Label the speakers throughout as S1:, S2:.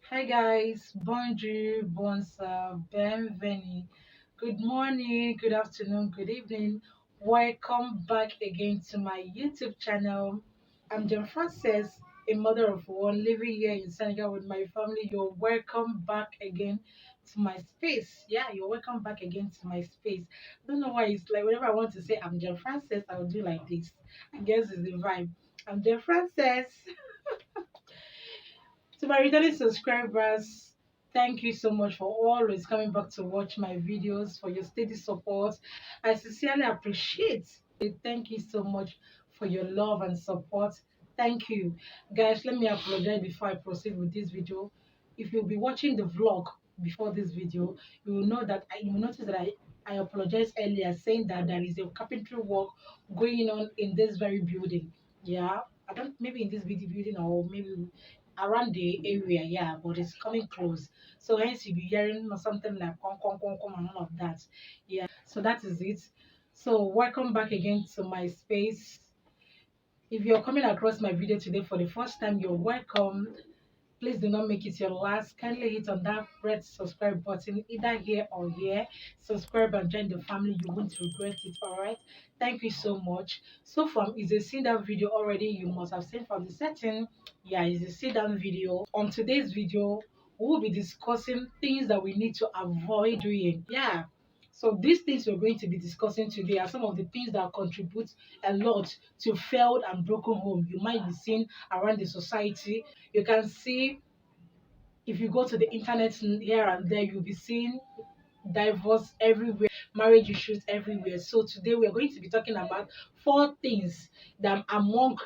S1: Hi guys, bonjour, bonsoir, bienvenue. Good morning, good afternoon, good evening. Welcome back again to my YouTube channel. I'm Jen Frances, a mother of one living here in Senegal with my family. You're welcome back again to my space. Yeah, you're welcome back again to my space. I don't know why it's like whenever I want to say I'm Jen Frances, I'll do like this. I guess it's the vibe. I'm Jen Frances. To my returning subscribers, thank you so much for always coming back to watch my videos, for your steady support. I sincerely appreciate it. Thank you so much for your love and support. Thank you. Guys, let me apologize before I proceed with this video. If you'll be watching the vlog before this video, you will know that you will notice that I apologized earlier saying that there is a carpentry work going on in this very building. Yeah, I don't maybe in this building or maybe around the area, yeah, but it's coming close. So hence you'll be hearing something like con and all of that. Yeah, so that is it. So welcome back again to my space. If you're coming across my video today for the first time, you're welcome. Please do not make it your last. Kindly hit on that red subscribe button, either here or here. Subscribe and join the family. You won't regret it. All right. Thank you so much. So from is a sit down video already. You must have seen from the setting. Yeah, it's a sit down video. On today's video, we will be discussing things that we need to avoid doing. Yeah. So these things we're going to be discussing today are some of the things that contribute a lot to failed and broken home you might be seeing around the society. You can see if you go to the internet here and there, you'll be seeing divorce everywhere, marriage issues everywhere. So today we're going to be talking about four things that among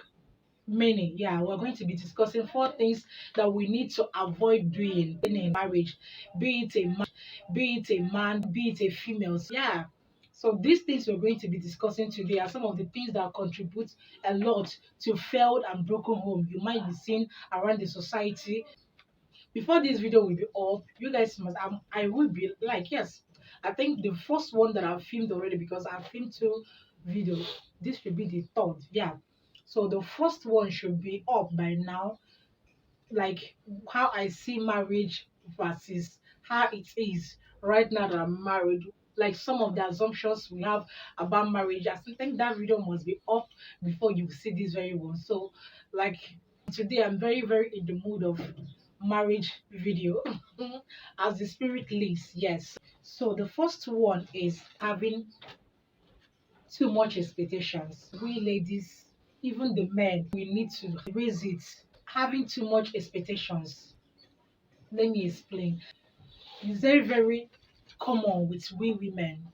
S1: many, yeah, we're going to be discussing four things that we need to avoid doing in a marriage, be it a man, be it a female. So, yeah. So these things we're going to be discussing today are some of the things that contribute a lot to failed and broken home you might be seeing around the society. Before this video will be up, you guys must I will be like, yes, I think the first one that I've filmed already, because I've filmed two videos. This should be the third. Yeah. So the first one should be up by now, like how I see marriage versus how it is right now that I'm married. Like some of the assumptions we have about marriage. I think that video must be up before you see this very one. So like today I'm very, very in the mood of marriage video as the spirit leads. Yes. So the first one is having too much expectations. We ladies, even the men, we need to raise it. Having too much expectations. Let me explain. It's very, very common with we women.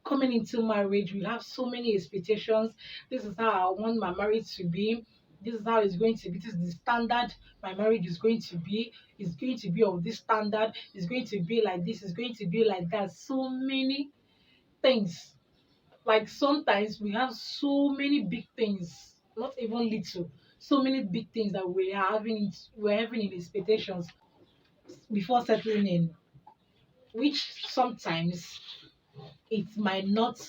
S1: Coming into marriage, we have so many expectations. This is how I want my marriage to be. This is how it's going to be. This is the standard my marriage is going to be. It's going to be of this standard. It's going to be like this. It's going to be like that. So many things. Like sometimes we have so many big things, not even little. So many big things that we're having in expectations before settling in, which sometimes it might not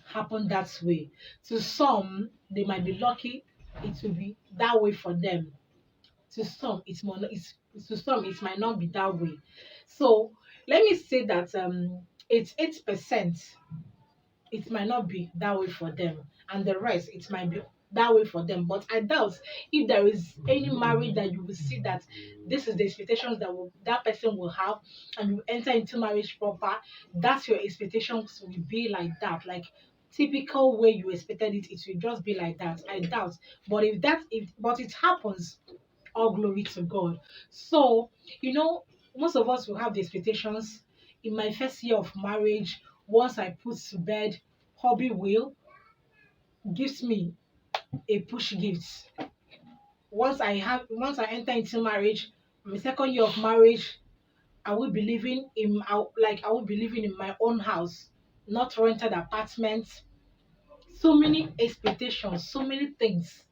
S1: happen that way. To some, they might be lucky it will be that way for them. To some, to some it might not be that way. So let me say that it's 8%. It might not be that way for them, and the rest it might be that way for them. But I doubt if there is any marriage that you will see that this is the expectations that person will have, and you enter into marriage proper, that's your expectations will be like that, like typical way you expected it will just be like that. I doubt. But if but it happens, all glory to God. So most of us will have the expectations. In my first year of marriage, once I put to bed, hubby will gives me a push gift. Once I enter into marriage, my second year of marriage, I will be living in my own house, not rented apartment. So many expectations, so many things.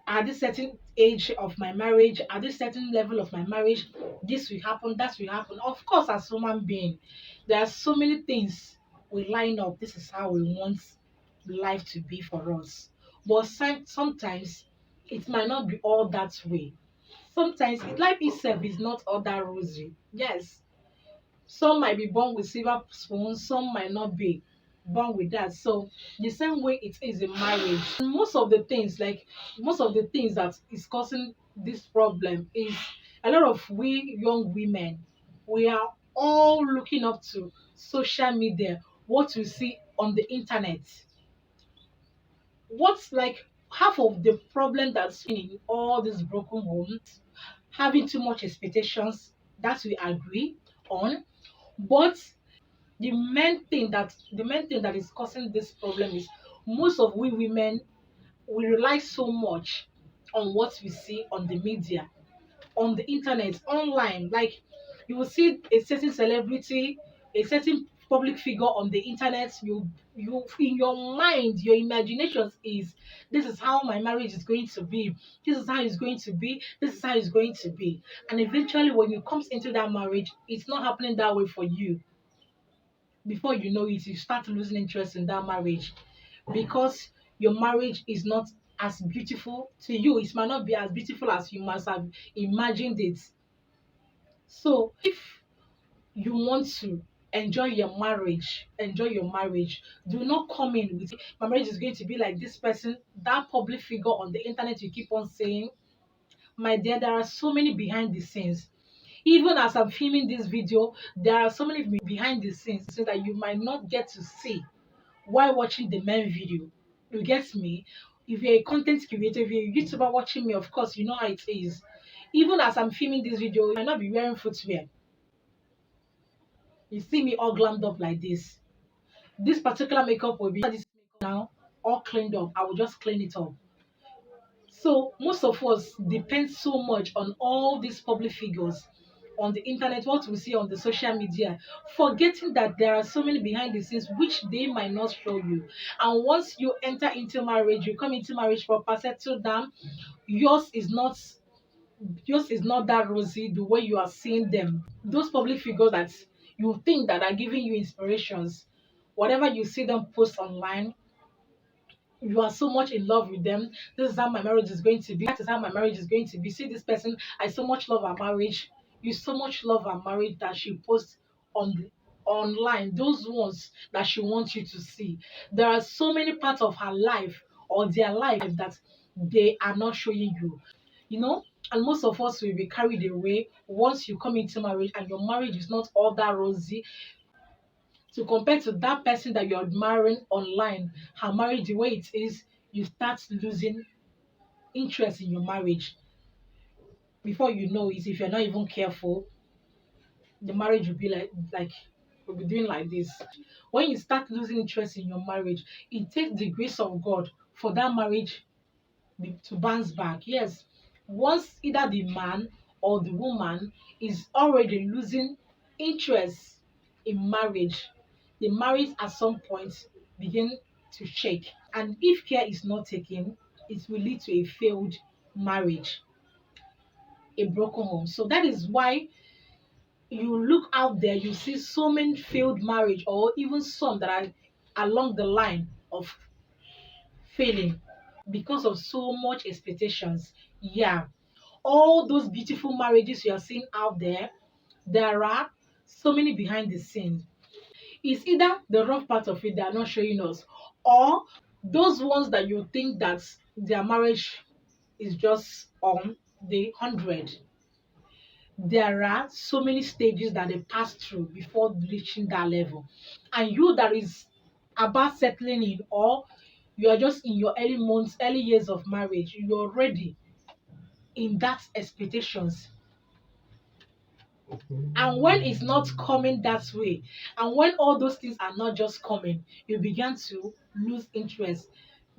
S1: At this certain age of my marriage, at this certain level of my marriage, this will happen, that will happen. Of course, as human being, there are so many things we line up. This is how we want life to be for us. But sometimes it might not be all that way. Sometimes life itself is not all that rosy. Yes, some might be born with silver spoons, some might not be born with that. So the same way it is in marriage. And most of the things that is causing this problem is a lot of we young women, we are all looking up to social media, what we see on the internet. What's like half of the problem that's in all these broken homes, having too much expectations that we agree on. But the main thing that is causing this problem is most of we women, we rely so much on what we see on the media, on the internet, online. Like you will see a certain celebrity, a certain public figure on the internet. You in your mind, your imaginations is, this is how my marriage is going to be. This is how it's going to be. This is how it's going to be. And eventually, when you comes into that marriage, it's not happening that way for you. Before you know it, you start losing interest in that marriage because your marriage is not as beautiful to you. It might not be as beautiful as you must have imagined it. So if you want to enjoy your marriage, do not come in with my marriage is going to be like this person, that public figure on the internet you keep on saying. My dear, there are so many behind the scenes. Even as I'm filming this video, there are so many behind the scenes so that you might not get to see while watching the main video. You get me? If you're a content creator, if you're a YouTuber watching me, of course, you know how it is. Even as I'm filming this video, you might not be wearing footwear. You see me all glammed up like this. This particular makeup will be this now all cleaned up. I will just clean it up. So most of us depend so much on all these public figures on the internet, what we see on the social media, forgetting that there are so many behind the scenes which they might not show you. And once you enter into marriage, you come into marriage proper, settle down, yours is not yours is not that rosy the way you are seeing them. Those public figures that you think that are giving you inspirations, whatever you see them post online, you are so much in love with them. This is how my marriage is going to be. That is how my marriage is going to be. See this person, I so much love our marriage. You so much love our marriage that she posts on online. Those ones that she wants you to see. There are so many parts of her life or their life that they are not showing you. You know, and most of us will be carried away once you come into marriage and your marriage is not all that rosy to compare to that person that you're admiring online, her marriage the way it is, you start losing interest in your marriage. Before you know it, if you're not even careful, the marriage will be like will be doing like this. When you start losing interest in your marriage, it takes the grace of God for that marriage to bounce back. Yes, once either the man or the woman is already losing interest in marriage, the marriage at some point begin to shake. And if care is not taken, it will lead to a failed marriage, a broken home. So that is why you look out there, you see so many failed marriage, or even some that are along the line of failing because of so much expectations. Yeah, all those beautiful marriages you are seeing out there, there are so many behind the scenes. It's either the rough part of it they are not showing us, or those ones that you think that their marriage is just on the 100. There are so many stages that they pass through before reaching that level. And you that is about settling in, or you are just in your early months, early years of marriage, you're already in that expectations. And when it's not coming that way, and when all those things are not just coming, you begin to lose interest.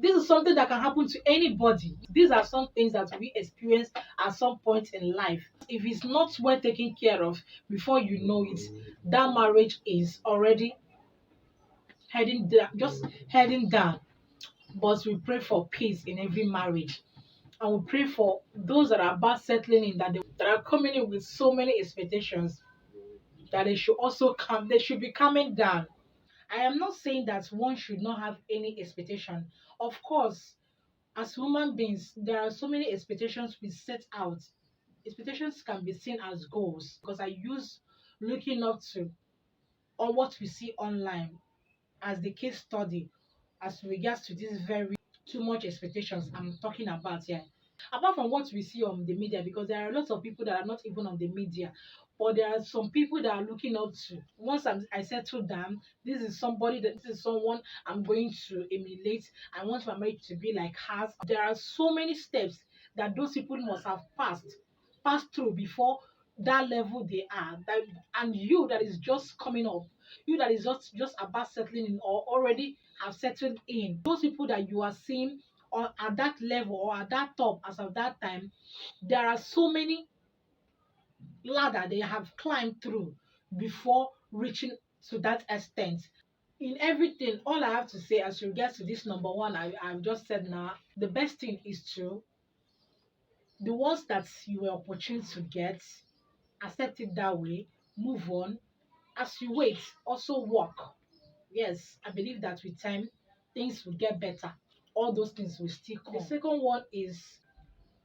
S1: This is something that can happen to anybody. These are some things that we experience at some point in life. If it's not well taken care of, before you know it, that marriage is already heading down, just heading down. But we pray for peace in every marriage. And we pray for those that are about settling in, that are coming in with so many expectations, that they should also come, they should be coming down. I am not saying that one should not have any expectation. Of course, as human beings, there are so many expectations we set out Expectations can be seen as goals because I use looking up to or what we see online as the case study as regards to this very too much expectations I'm talking about here. Apart from what we see on the media, because there are lots of people that are not even on the media, but there are some people that are looking up to. Once I settle down, this is someone I'm going to emulate. I want my marriage to be like hers. There are so many steps that those people must have passed through before that level they are. And you that is just coming up, you that is just about settling in or already have settled in, those people that you are seeing or at that level or at that top as of that time, there are so many ladder they have climbed through before reaching to that extent. In everything, all I have to say as regards to this number one I've just said now, the best thing is to the ones that you were opportune to get, accept it that way, move on. As you wait, also work. Yes, I believe that with time, things will get better. All those things will still come. The second one is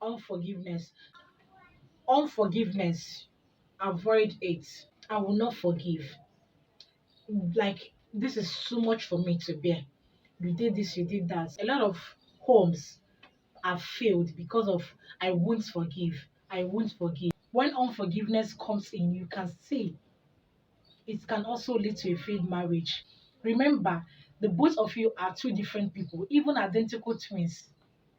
S1: unforgiveness. Unforgiveness, avoid it. I will not forgive. Like, this is too much for me to bear. You did this, you did that. A lot of homes have failed because of I won't forgive. I won't forgive. When unforgiveness comes in, you can see it can also lead to a failed marriage. Remember, the both of you are two different people, even identical twins.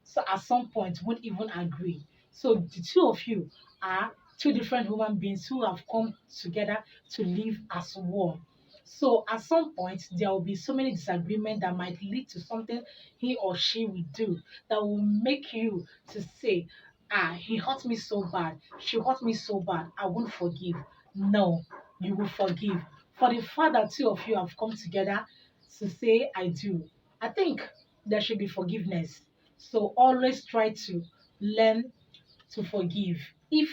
S1: So at some point won't even agree. So the two of you are two different human beings who have come together to live as one. So at some point there will be so many disagreement that might lead to something he or she will do that will make you to say, he hurt me so bad, she hurt me so bad, I won't forgive. No, you will forgive. For the fact that two of you have come together to say I do, I think there should be forgiveness. So always try to learn to forgive. If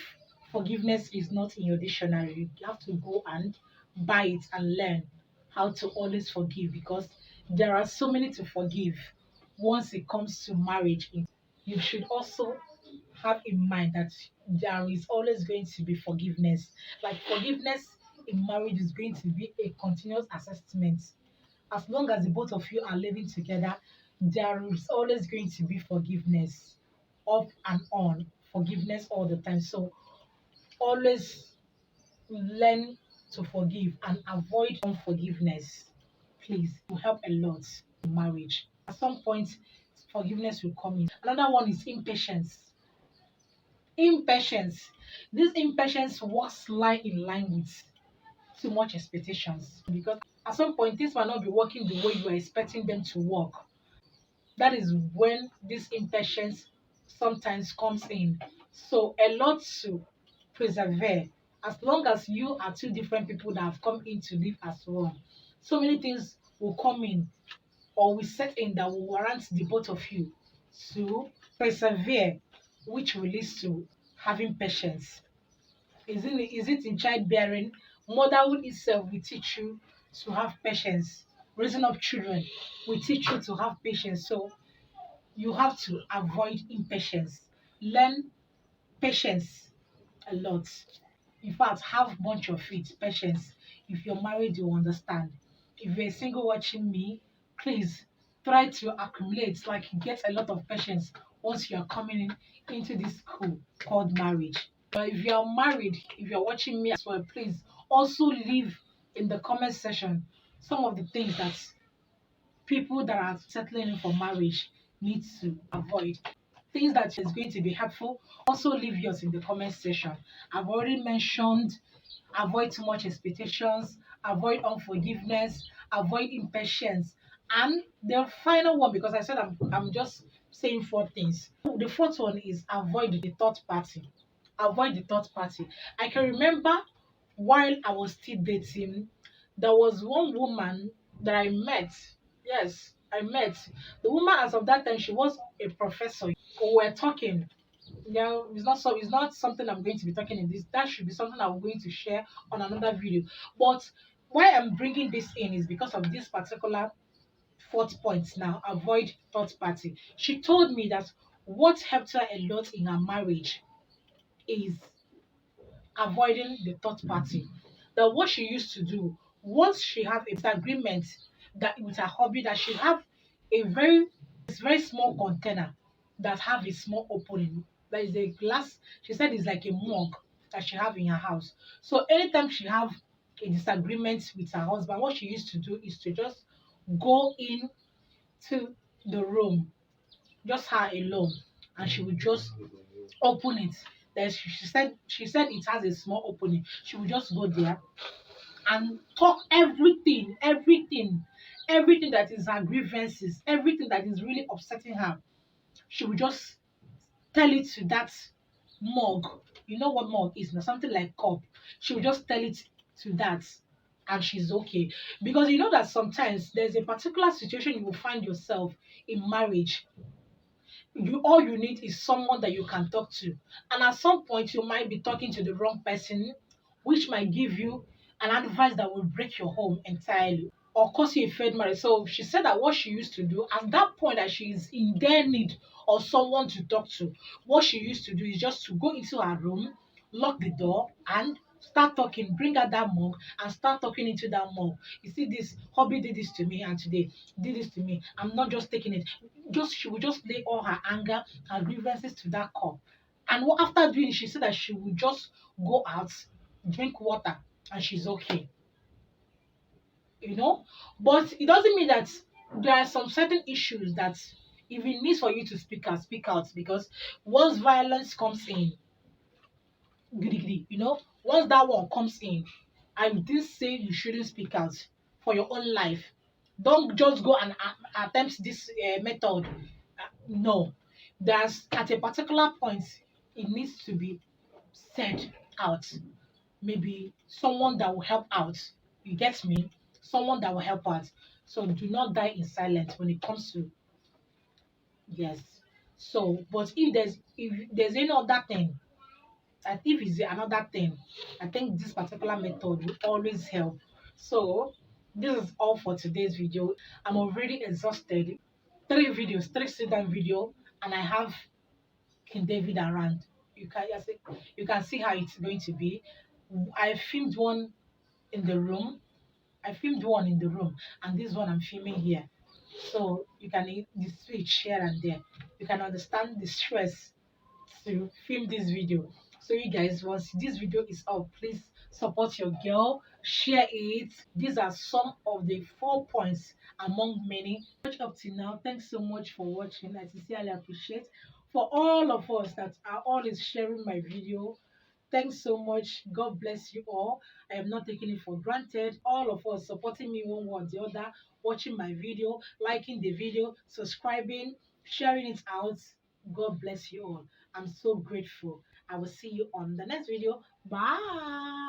S1: forgiveness is not in your dictionary, you have to go and buy it and learn how to always forgive, because there are so many to forgive once it comes to marriage. You should also have in mind that there is always going to be forgiveness. Like, forgiveness in marriage is going to be a continuous assessment. As long as the both of you are living together, there is always going to be forgiveness, up and on, forgiveness all the time. So always learn to forgive and avoid unforgiveness. Please, it will help a lot in marriage. At some point, forgiveness will come in. Another one is impatience. Impatience. This impatience works line in line with too much expectations, because at some point things might not be working the way you are expecting them to work. That is when this impatience sometimes comes in. So a lot to persevere. As long as you are two different people that have come in to live as one, so many things will come in or will set in that will warrant the both of you to persevere, which will lead to having patience. Is it in childbearing? Motherhood itself will teach you to have patience. Raising up children will teach you to have patience. So you have to avoid impatience. Learn patience a lot. In fact, have bunch of it, patience. If you're married, you understand. If you're single watching me, please try to accumulate, like get a lot of patience once you are coming into this school called marriage. But if you are married, if you're watching me as well, please also leave in the comment section some of the things that people that are settling in for marriage need to avoid. Things that is going to be helpful, also leave yours in the comment section. I've already mentioned avoid too much expectations, avoid unforgiveness, avoid impatience, and the final one, because I said I'm just saying four things. The fourth one is avoid the third party. Avoid the third party. I can remember while I was still dating, there was one woman that I met. Yes, I met. The woman as of that time, she was a professor. We were talking. Yeah, it's not something I'm going to be talking in this. That should be something I'm going to share on another video. But why I'm bringing this in is because of this particular fourth point now. Avoid third party. She told me that what helped her a lot in her marriage is avoiding the third party. That what she used to do, once she have a disagreement that with her hobby, that she have a very small container that have a small opening. That is a glass. She said it's like a mug that she have in her house. So anytime she have a disagreement with her husband, what she used to do is to just go in to the room, just her alone, and she would just open it. Then she said it has a small opening. She would just go there and talk everything that is her grievances, everything that is really upsetting her. She would just tell it to that mug. You know what mug is now? Something like cup. She will just tell it to that, and she's okay. Because you know that sometimes there's a particular situation you will find yourself in marriage. You all you need is someone that you can talk to. And at some point you might be talking to the wrong person, which might give you an advice that will break your home entirely or cause you a failed marriage. So she said that what she used to do at that point that she is in their need of someone to talk to, what she used to do is just to go into her room, lock the door, and start talking, bring out that mug and start talking into that mug. You see, this hobby did this to me and today did this to me. I'm not just taking it. Just she would just lay all her anger, her grievances to that cup. And after doing it, she said that she would just go out, drink water, and she's okay, you know. But it doesn't mean that there are some certain issues that if it needs for you to speak out, because once violence comes in, giddy, giddy, once that one comes in, I did say you shouldn't speak out for your own life. Don't just go and attempt this method. No, there's at a particular point it needs to be said out. Maybe someone that will help out. You get me? Someone that will help out. So do not die in silence when it comes to yes. So, but if there's any other thing, and if it's another thing, I think this particular method will always help. So this is all for today's video. I'm already exhausted. Three sit-down video, and I have King David around. You can see how it's going to be. I filmed one in the room. I filmed one in the room, and this one I'm filming here. So you can the switch here and there. You can understand the stress to film this video. So you guys, once this video is up, please support your girl, share it. These are some of the 4 points among many. Watch up till now. Thanks so much for watching. I sincerely appreciate for all of us that are always sharing my video. Thanks so much. God bless you all. I am not taking it for granted. All of us supporting me one way or the other, watching my video, liking the video, subscribing, sharing it out. God bless you all. I'm so grateful. I will see you on the next video. Bye.